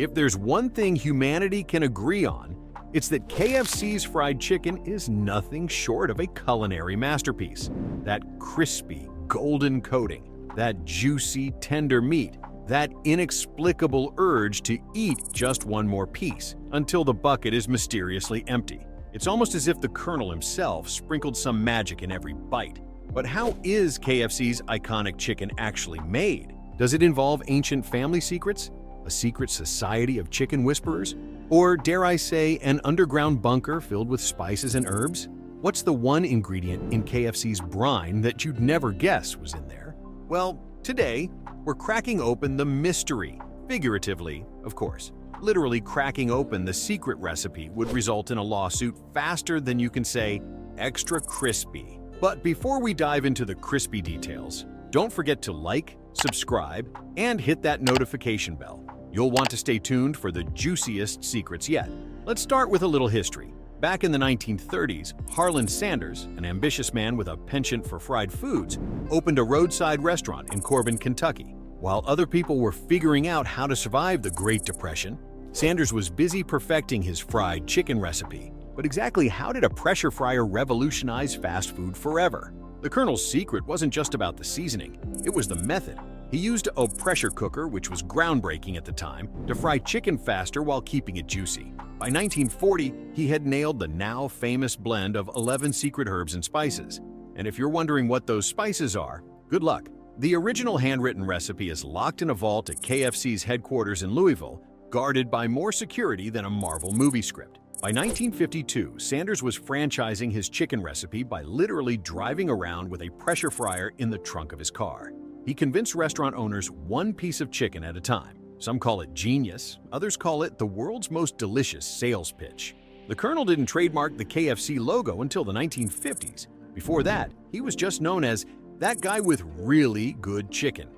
If there's one thing humanity can agree on, it's that KFC's fried chicken is nothing short of a culinary masterpiece. That crispy, golden coating, that juicy, tender meat, that inexplicable urge to eat just one more piece until the bucket is mysteriously empty. It's almost as if the Colonel himself sprinkled some magic in every bite. But how is KFC's iconic chicken actually made? Does it involve ancient family secrets? A secret society of chicken whisperers? Or, dare I say, an underground bunker filled with spices and herbs? What's the one ingredient in KFC's brine that you'd never guess was in there? Well, today, we're cracking open the mystery, figuratively, of course. Literally cracking open the secret recipe would result in a lawsuit faster than you can say, extra crispy. But before we dive into the crispy details, don't forget to like, subscribe, and hit that notification bell. You'll want to stay tuned for the juiciest secrets yet. Let's start with a little history. Back in the 1930s, Harlan Sanders, an ambitious man with a penchant for fried foods, opened a roadside restaurant in Corbin, Kentucky. While other people were figuring out how to survive the Great Depression, Sanders was busy perfecting his fried chicken recipe. But exactly how did a pressure fryer revolutionize fast food forever? The Colonel's secret wasn't just about the seasoning, it was the method. He used a pressure cooker, which was groundbreaking at the time, to fry chicken faster while keeping it juicy. By 1940, he had nailed the now famous blend of 11 secret herbs and spices. And if you're wondering what those spices are, good luck. The original handwritten recipe is locked in a vault at KFC's headquarters in Louisville, guarded by more security than a Marvel movie script. By 1952, Sanders was franchising his chicken recipe by literally driving around with a pressure fryer in the trunk of his car. He convinced restaurant owners one piece of chicken at a time. Some call it genius, others call it the world's most delicious sales pitch. The Colonel didn't trademark the KFC logo until the 1950s. Before that, he was just known as that guy with really good chicken.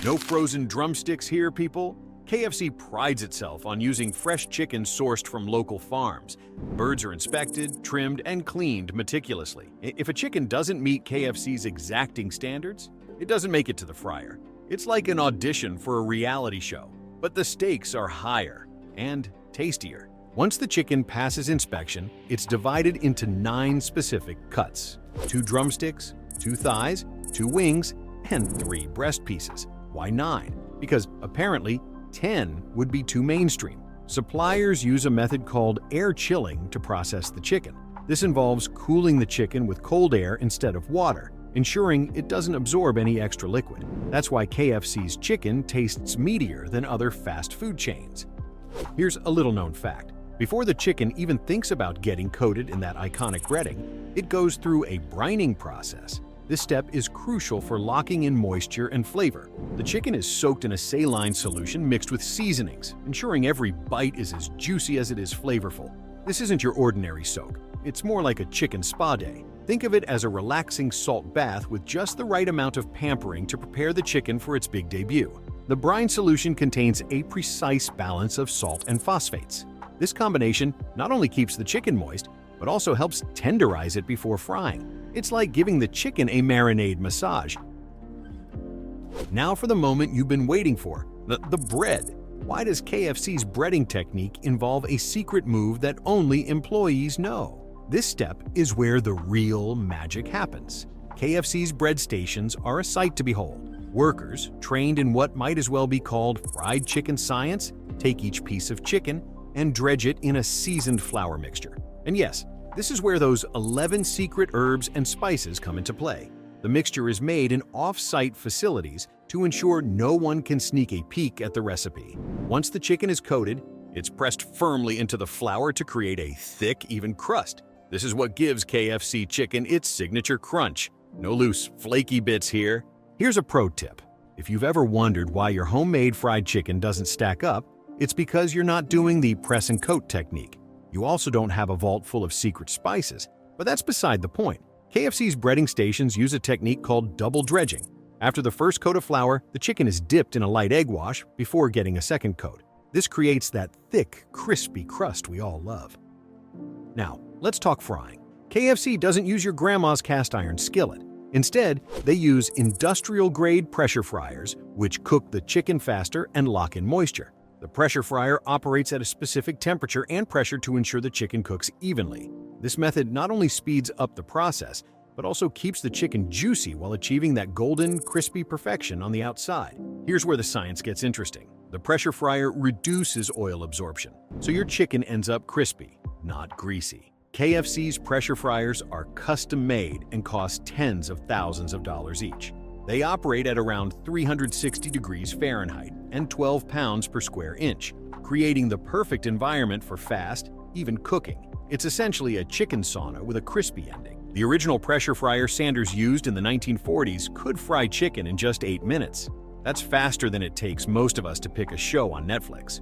No frozen drumsticks here, people. KFC prides itself on using fresh chicken sourced from local farms. Birds are inspected, trimmed, and cleaned meticulously. If a chicken doesn't meet KFC's exacting standards, it doesn't make it to the fryer. It's like an audition for a reality show, but the stakes are higher and tastier. Once the chicken passes inspection, it's divided into 9 specific cuts: 2 drumsticks, 2 thighs, 2 wings, and 3 breast pieces. Why 9? Because apparently 10 would be too mainstream. Suppliers use a method called air chilling to process the chicken. This involves cooling the chicken with cold air instead of water, ensuring it doesn't absorb any extra liquid. That's why KFC's chicken tastes meatier than other fast food chains. Here's a little-known fact. Before the chicken even thinks about getting coated in that iconic breading, it goes through a brining process. This step is crucial for locking in moisture and flavor. The chicken is soaked in a saline solution mixed with seasonings, ensuring every bite is as juicy as it is flavorful. This isn't your ordinary soak. It's more like a chicken spa day. Think of it as a relaxing salt bath with just the right amount of pampering to prepare the chicken for its big debut. The brine solution contains a precise balance of salt and phosphates. This combination not only keeps the chicken moist, but also helps tenderize it before frying. It's like giving the chicken a marinade massage. Now for the moment you've been waiting for, the bread. Why does KFC's breading technique involve a secret move that only employees know? This step is where the real magic happens. KFC's bread stations are a sight to behold. Workers, trained in what might as well be called fried chicken science, take each piece of chicken and dredge it in a seasoned flour mixture. And yes, this is where those 11 secret herbs and spices come into play. The mixture is made in off-site facilities to ensure no one can sneak a peek at the recipe. Once the chicken is coated, it's pressed firmly into the flour to create a thick, even crust. This is what gives KFC chicken its signature crunch. No loose, flaky bits here. Here's a pro tip. If you've ever wondered why your homemade fried chicken doesn't stack up, it's because you're not doing the press and coat technique. You also don't have a vault full of secret spices, but that's beside the point. KFC's breading stations use a technique called double dredging. After the first coat of flour, the chicken is dipped in a light egg wash before getting a second coat. This creates that thick, crispy crust we all love. Now, let's talk frying. KFC doesn't use your grandma's cast iron skillet. Instead, they use industrial-grade pressure fryers, which cook the chicken faster and lock in moisture. The pressure fryer operates at a specific temperature and pressure to ensure the chicken cooks evenly. This method not only speeds up the process, but also keeps the chicken juicy while achieving that golden, crispy perfection on the outside. Here's where the science gets interesting. The pressure fryer reduces oil absorption, so your chicken ends up crispy, not greasy. KFC's pressure fryers are custom-made and cost tens of thousands of dollars each. They operate at around 360 degrees Fahrenheit and 12 pounds per square inch, creating the perfect environment for fast, even cooking. It's essentially a chicken sauna with a crispy ending. The original pressure fryer Sanders used in the 1940s could fry chicken in just 8 minutes. That's faster than it takes most of us to pick a show on Netflix.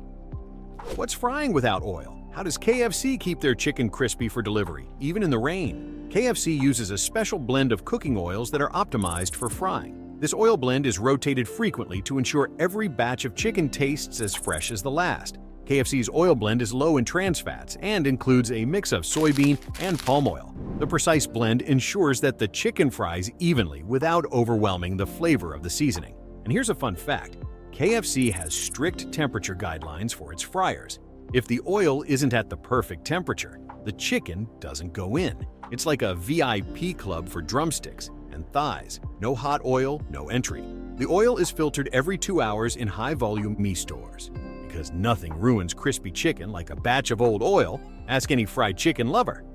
What's frying without oil? How does KFC keep their chicken crispy for delivery, even in the rain? KFC uses a special blend of cooking oils that are optimized for frying. This oil blend is rotated frequently to ensure every batch of chicken tastes as fresh as the last. KFC's oil blend is low in trans fats and includes a mix of soybean and palm oil. The precise blend ensures that the chicken fries evenly without overwhelming the flavor of the seasoning. And here's a fun fact. KFC has strict temperature guidelines for its fryers. If the oil isn't at the perfect temperature, the chicken doesn't go in. It's like a VIP club for drumsticks and thighs. No hot oil, no entry. The oil is filtered every 2 hours in high-volume meat stores. Because nothing ruins crispy chicken like a batch of old oil, ask any fried chicken lover.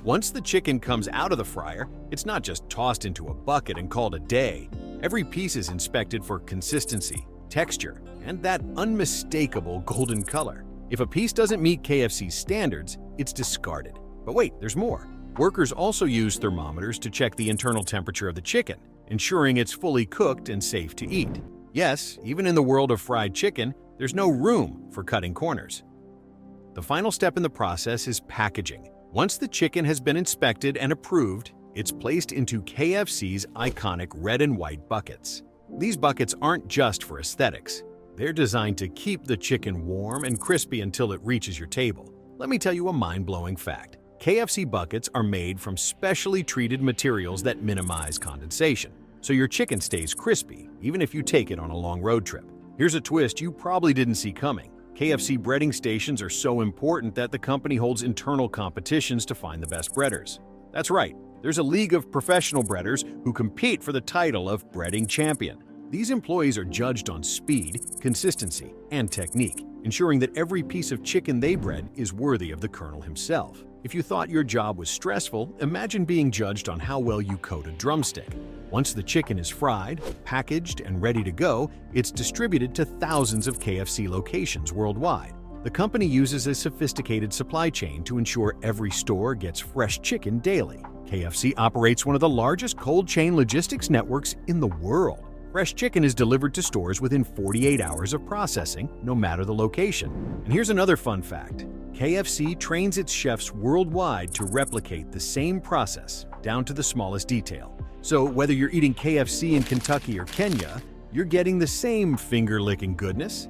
Once the chicken comes out of the fryer, it's not just tossed into a bucket and called a day. Every piece is inspected for consistency, texture, and that unmistakable golden color. If a piece doesn't meet KFC's standards, it's discarded. But wait, there's more. Workers also use thermometers to check the internal temperature of the chicken, ensuring it's fully cooked and safe to eat. Yes, even in the world of fried chicken, there's no room for cutting corners. The final step in the process is packaging. Once the chicken has been inspected and approved, it's placed into KFC's iconic red and white buckets. These buckets aren't just for aesthetics. They're designed to keep the chicken warm and crispy until it reaches your table. Let me tell you a mind-blowing fact. KFC buckets are made from specially treated materials that minimize condensation, so your chicken stays crispy even if you take it on a long road trip. Here's a twist you probably didn't see coming. KFC breading stations are so important that the company holds internal competitions to find the best breaders. That's right, there's a league of professional breaders who compete for the title of breading champion. These employees are judged on speed, consistency, and technique, ensuring that every piece of chicken they bread is worthy of the colonel himself. If you thought your job was stressful, imagine being judged on how well you coat a drumstick. Once the chicken is fried, packaged, and ready to go, it's distributed to thousands of KFC locations worldwide. The company uses a sophisticated supply chain to ensure every store gets fresh chicken daily. KFC operates one of the largest cold chain logistics networks in the world. Fresh chicken is delivered to stores within 48 hours of processing, no matter the location. And here's another fun fact. KFC trains its chefs worldwide to replicate the same process, down to the smallest detail. So whether you're eating KFC in Kentucky or Kenya, you're getting the same finger-licking goodness.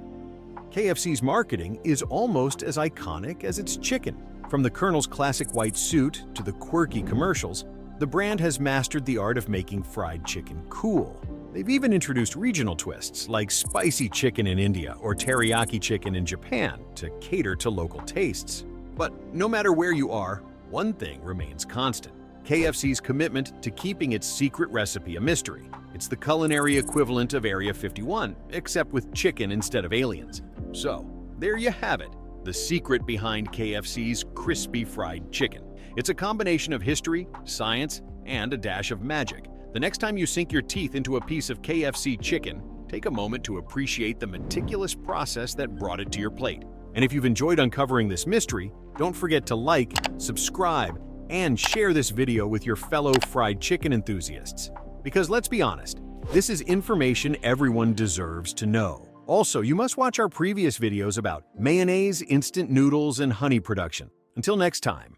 KFC's marketing is almost as iconic as its chicken. From the Colonel's classic white suit to the quirky commercials, the brand has mastered the art of making fried chicken cool. They've even introduced regional twists like spicy chicken in India or teriyaki chicken in Japan to cater to local tastes. But no matter where you are, one thing remains constant. KFC's commitment to keeping its secret recipe a mystery. It's the culinary equivalent of Area 51, except with chicken instead of aliens. So, there you have it, the secret behind KFC's crispy fried chicken. It's a combination of history, science, and a dash of magic. The next time you sink your teeth into a piece of KFC chicken, take a moment to appreciate the meticulous process that brought it to your plate. And if you've enjoyed uncovering this mystery, don't forget to like, subscribe, and share this video with your fellow fried chicken enthusiasts. Because let's be honest, this is information everyone deserves to know. Also, you must watch our previous videos about mayonnaise, instant noodles, and honey production. Until next time.